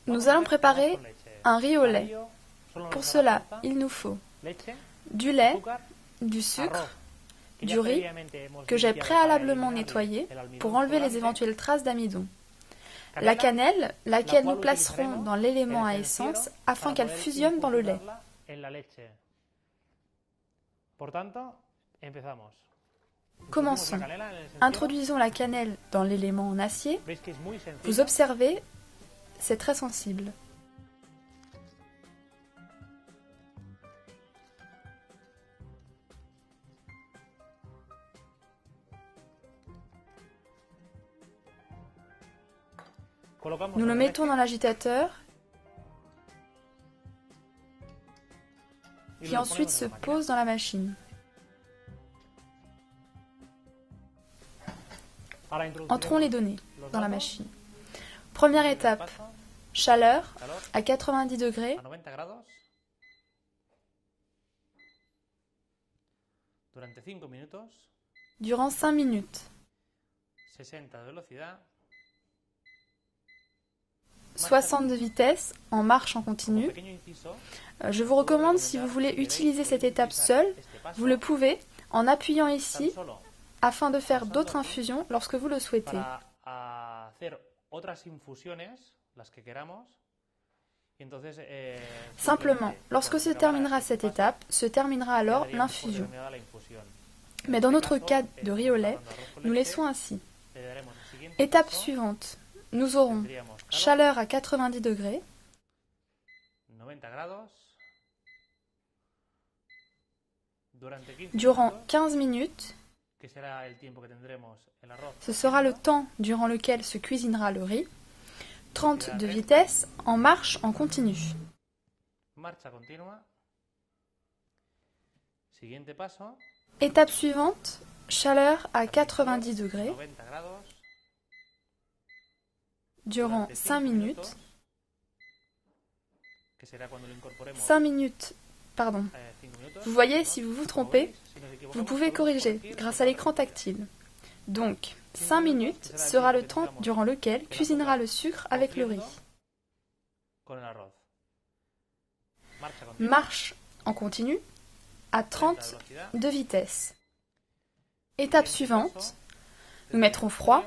Nous allons préparer un riz au lait. Pour cela, il nous faut du lait, du sucre, du riz que j'ai préalablement nettoyé pour enlever les éventuelles traces d'amidon, la cannelle, laquelle nous placerons dans l'élément à essence afin qu'elle fusionne dans le lait. Commençons. Introduisons la cannelle dans l'élément en acier. Vous observez, c'est très sensible. Nous le mettons dans l'agitateur, qui ensuite se pose dans la machine. Entrons les données dans la machine. Première étape, chaleur à 90 degrés. Durant 5 minutes. 60 de vitesse en marche en continu. Je vous recommande, si vous voulez utiliser cette étape seule, vous le pouvez en appuyant ici afin de faire d'autres infusions lorsque vous le souhaitez. Simplement, lorsque se terminera cette étape, se terminera alors l'infusion. Mais dans notre cas de riz au lait, nous laissons ainsi. Étape suivante, nous aurons chaleur à 90 degrés. Durant 15 minutes, ce sera le temps durant lequel se cuisinera le riz. 30 de vitesse en marche en continu. Étape suivante, chaleur à 90 degrés. Durant 5 minutes. 5 minutes, pardon. Vous voyez, si vous vous trompez, vous pouvez corriger grâce à l'écran tactile. Donc, 5 minutes sera le temps durant lequel cuisinera le sucre avec le riz. Marche en continu à 30 de vitesse. Étape suivante, nous mettrons froid.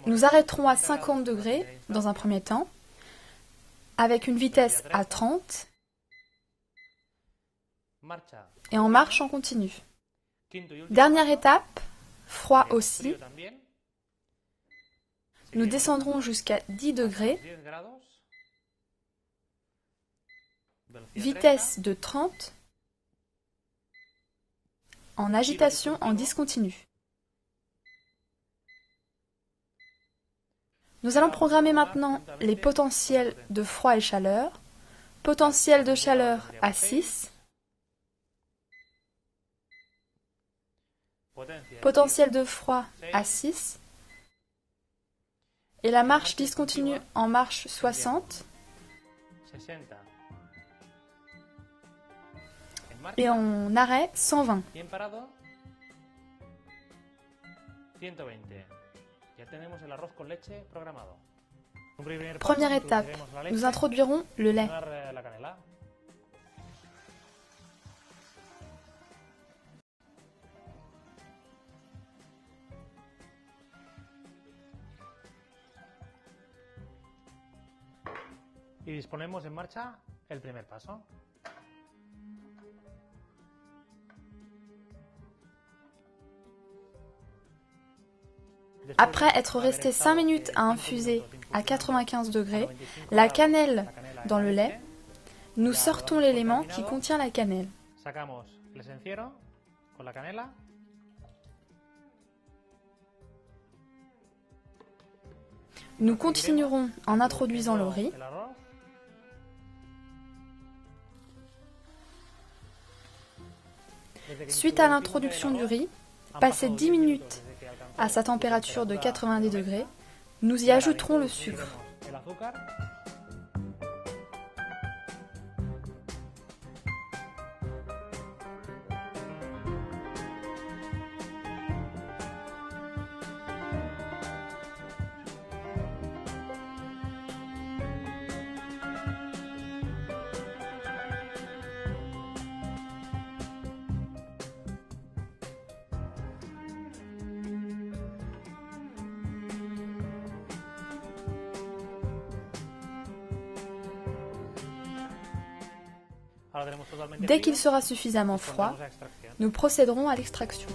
Nous arrêterons à 50 degrés dans un premier temps, avec une vitesse à 30 et en marche en continu. Dernière étape, froid aussi. Nous descendrons jusqu'à 10 degrés, vitesse de 30, en agitation en discontinu. Nous allons programmer maintenant les potentiels de froid et chaleur. Potentiel de chaleur à 6. Potentiel de froid à 6. Et la marche discontinue en marche 60. Et en arrêt 120. Première étape, nous introduirons le lait. Y disponemos en marcha el primer paso. Après être resté 5 minutes à infuser à 95 degrés la cannelle dans le lait, nous sortons l'élément qui contient la cannelle. Nous continuerons en introduisant le riz. Suite à l'introduction du riz, passé 10 minutes à sa température de 90 degrés, nous y ajouterons le sucre. Dès qu'il sera suffisamment froid, nous procéderons à l'extraction.